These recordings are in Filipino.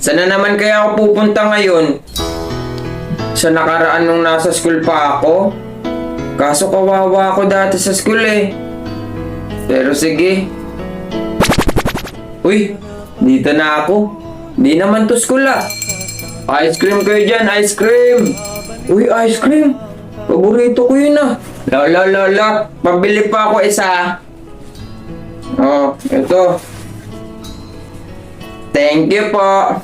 Saan na naman kaya ako pupunta ngayon? Sa nakaraan nung nasa school pa ako? Kaso kawawa ako dati sa school eh. Pero sige. Uy, dito na ako. Di naman to school ah. Ice cream kayo dyan, ice cream. Uy, ice cream. Paborito ko yun ah. Lola, pabili pa ako isa. Oh, ito. Thank you po.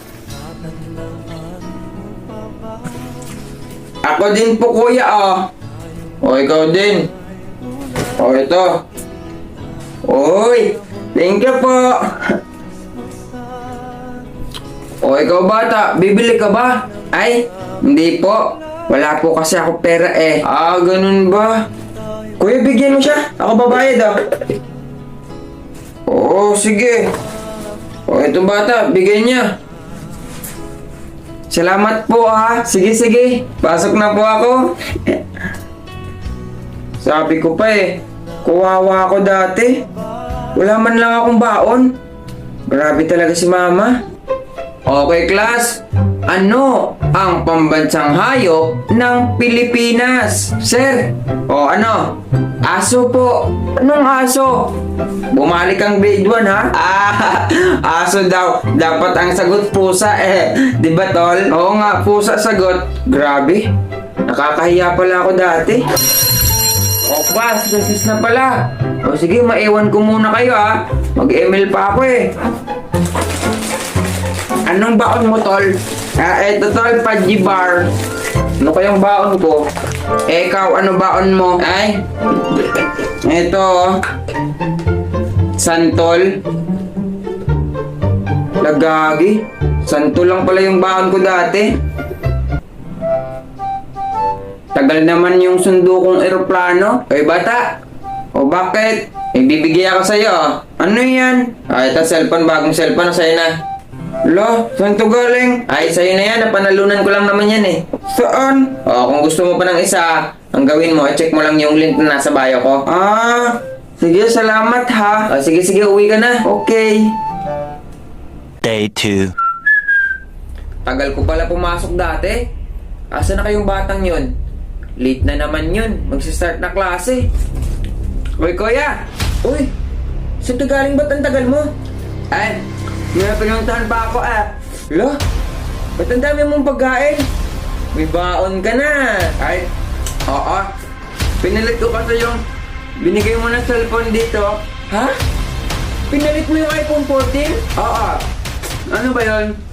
Ako din po kuya oh. O ikaw din. O ito. Uy, thank you po. O ikaw bata, bibili ka ba? Ay, hindi po. Wala po kasi ako pera eh. Ah, ganun ba? Kuya, bigyan mo siya. Ako babayad ah. Oo, sige. O ito bata, bigyan niya. Salamat po ha. Sige. Pasok na po ako. Sabi ko pa eh, kawawa ako dati. Wala man lang akong baon. Grabe talaga si mama. Okay class, ano ang pambansang hayop ng Pilipinas? Sir, o ano? Aso po. Anong aso? Bumalik ang grade 1 ha? Aso daw. Dapat ang sagot pusa eh. Di ba tol? Oo nga, pusa sagot. Grabe. Nakakahiya pala ako dati. O pas, gasis na pala. O sige, maiwan ko muna kayo ha. Mag-email pa ako eh. Anong baon mo tol? Eto tol, Pudgy Bar. Ano kayang baon ko? Ikaw, ano baon mo? Ay, eto Santol. Lagagi. Santol lang pala yung baon ko dati. Tagal naman yung sundo kong eroplano. Oy bata, o bakit? Ibibigay ako sa'yo. Ano yan? Ito cellphone, bagong cellphone sa'yo na. Lo, saan to galing? Ay, sa'yo na yan. Napanalunan ko lang naman yan eh. Saan? O, kung gusto mo pa ng isa, ang gawin mo, check mo lang yung link na nasa bio ko. Ah, sige, salamat ha. O, sige, uwi ka na. Okay. Day 2. Tagal ko pala pumasok dati. Asa na kayong batang yun? Late na naman yun. Magsistart na klase. Uy, kuya! Uy! Saan to galing? Ba't ang tagal mo? Ay, may pinuntahan pa ako ah. Lo? Ba't ang dami mong pagkain? May baon ka na. Ay, oo. Pinalit ko kasi yung binigay mo na cellphone dito. Ha? Pinalit mo yung iPhone 14? Oo. Ano ba yon?